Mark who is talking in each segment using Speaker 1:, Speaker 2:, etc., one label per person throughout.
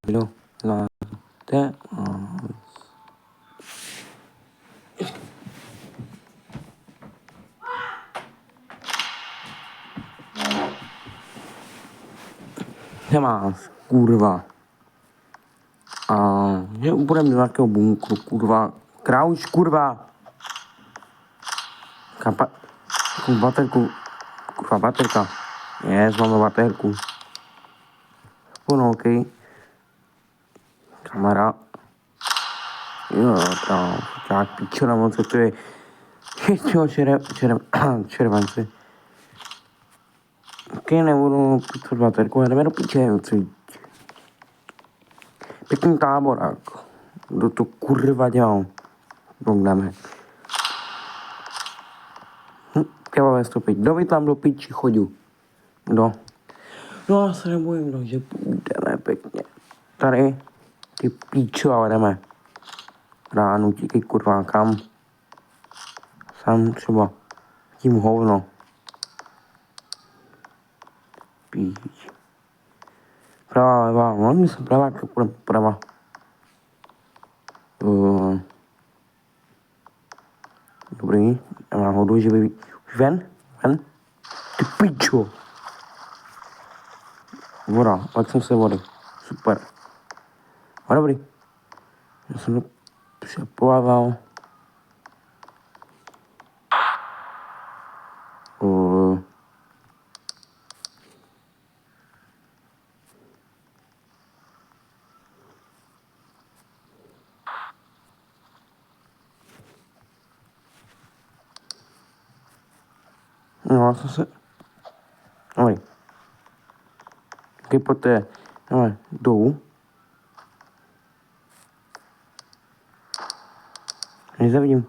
Speaker 1: Lo, la, te, Nemáš, kurva. A že budeme do nějakého bunkru, kurva. Krauš, kurva. Kapa, baterku, kurva, baterka. Yes, máme baterku. Ponouky. Kamera. Jo, tak pičo, moc, co to je. Čo, červenci. Ok, nebudu pitvat baterku, jdeme do piče, co. Pěkný táborák. Kdo to kurva dělal? Jdeme. Třeba vystoupit. Kdo by tam do piči chodil? Kdo? No já se nebojím, no, že půjdeme pěkně. Tady, ty píčo, ale jdeme. Ránu, tíkej kurva, kam? Sam třeba. Tím hovno. Píč. Pravá, levá, no myslím pravá, tak půjdeme prava. Dobrý, já mám hodu, že by... Už ven? Ty píčo. Voda, tak jsem se vody. Super. A dobrý. Já jsem to přeplával. No, já jsem se... Dobrý. Taky poté, jdeme dolů. Nezavidím.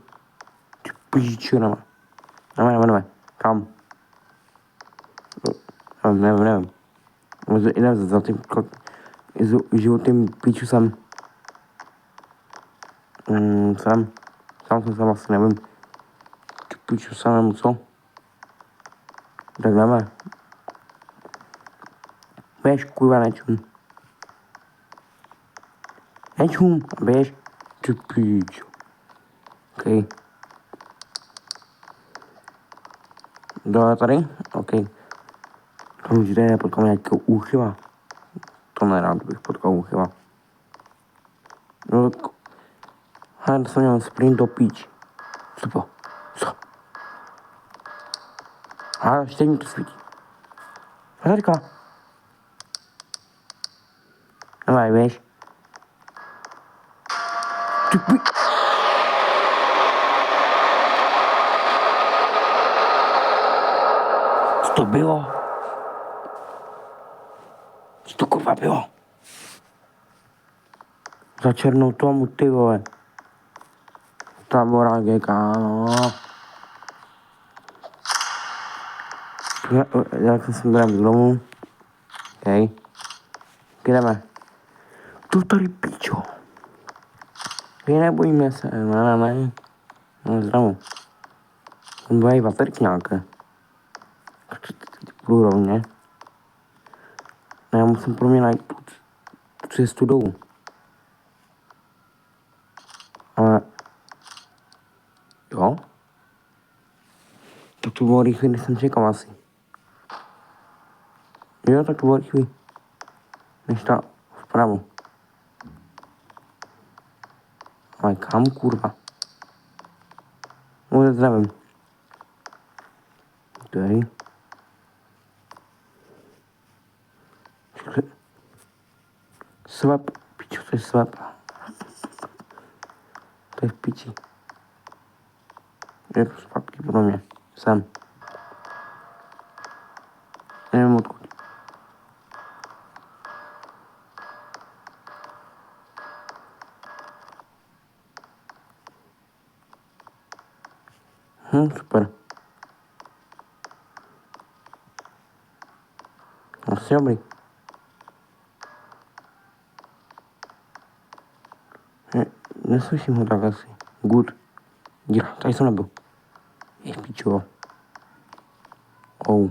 Speaker 1: Ty píčo, jdeme. Kam? Nevím. Jdem za tím životním píču sem. Sám jsem se vlastně nevím. Ty píču sem, co? Tak jdeme. Běž, kurva, nečum, běž. Ty píču. OK. Dole tady? OK. To už jde, potkám nějakého úchyva. To nerád bych potkal úchyva. No tak... Hned jsem měl sprint do píč. Co? A ještě mi to svítí. Hledka. Давай, běž. Ty píč. Co to bylo? Co to kurva bylo? Za černou tomu, ty vole. Táborák je kámo. Jak jsem byl z domu. OK. Jdeme. Tu tady píčo. Nebojíme se, ne. No zdravu. Bývají baterky nějaké. Půjdu rovně. Ne, já musím pro mě najít tu cestu dolů. Ale... Jo? Tak to bylo rychlý, než jsem čekal asi. Jo, tak to bylo rychlý. Než ta vpravo. Ale kam, kurva? Vůbec nevím. Tady. Svap. Pičo, to je svap. To je v piči. Je to zpátky pro mě. Sem. Nevím odkud. Super. Asi dobrý. Neslyším ho tak asi. Good. Díra, tady jsem nebyl. Je pičo. Oh.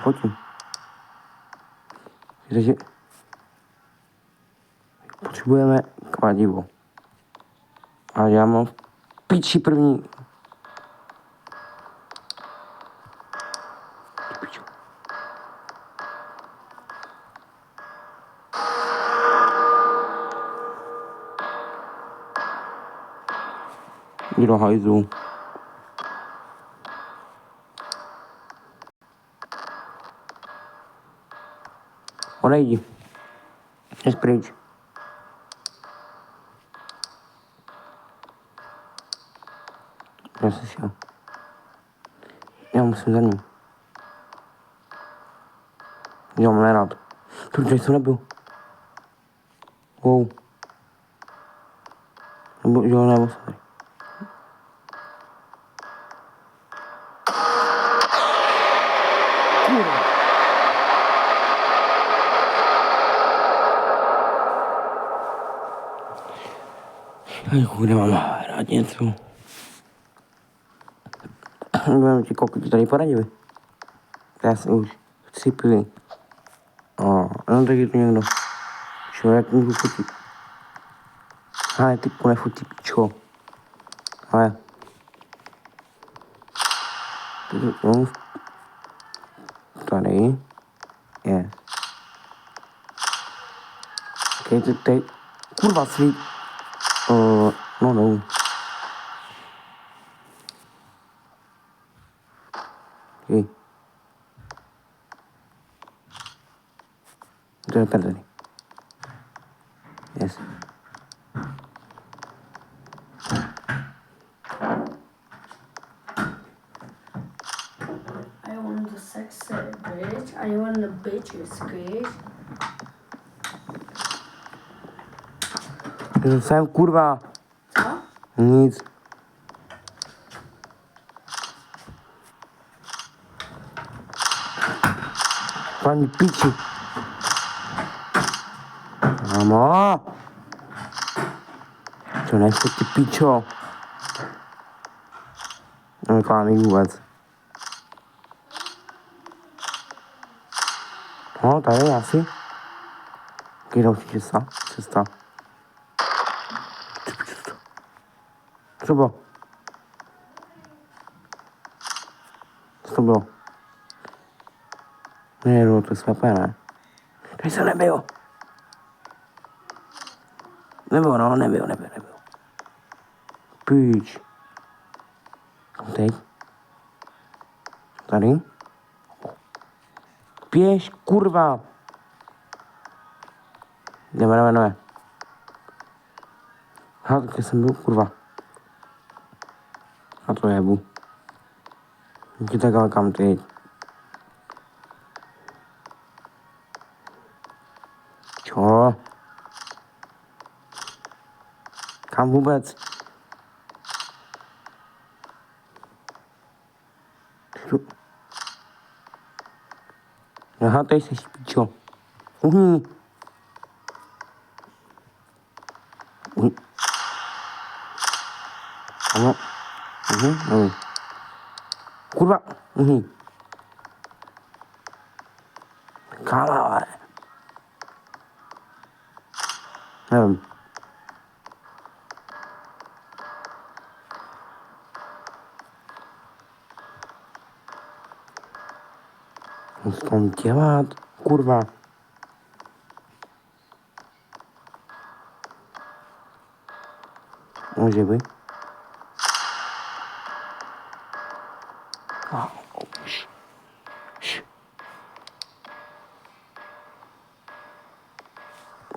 Speaker 1: Pojďme. Takže potřebujeme kladivo. A já mám v piči první. Jdi do hajzlu. Odejdi. Jsi pryč. Já se šel. Já musím za ním. Já mám nerad. Proč jsem nebyl? Wow. Nebo sorry. Kurva. Kde mám hrát něco? Budeme ti kokoti tady poradili. Já se už chcipili. No tak je tu někdo. Člověk můžu fotit. Ale ty nefotí pičo. Ale. Tady. Je. Okay, tady. Kurva svít. No. Okay. To je tady. Yes.
Speaker 2: I want the sexy bitch. I want the bitch squeeze.
Speaker 1: Jsem kurva.
Speaker 2: Co?
Speaker 1: Nic. Pani piči. Mámo. To nefotí pičo. Neklámí vůbec. No, tady asi. Taky další cesta. Co bylo? Co to bylo? Ne, to je slepé, ne? Tady jsem nebyl. Nebyl. Píč. Teď. Tady. Běž, kurva. Jdeme. Tak jsem byl, kurva. A to jebu. Jdi tak, ale kam teď? Čo? Kam vůbec? Aha, tady jsi pičo. Ano. Kurva. Kam ale? Nevím. Co tam dělat? Kurva. Může být.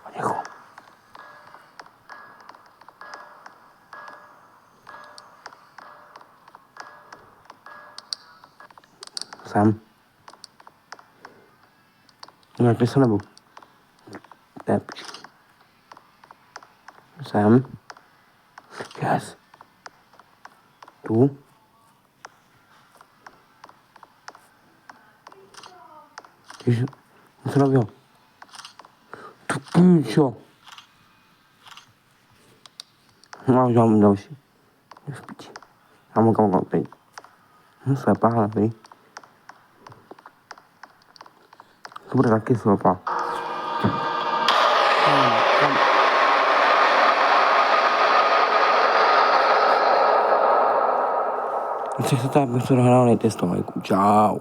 Speaker 1: Poněchu. Sam. No, ty se nebudu. Lepší. Sam. Yes. Tu. Ježi, co robilo? Tu píčo. No, já mám další. V piči. Já mám kam teď. Slepá, nevím. To bude taky slepá. Se está episodio hrál nejtestovajku. Čau.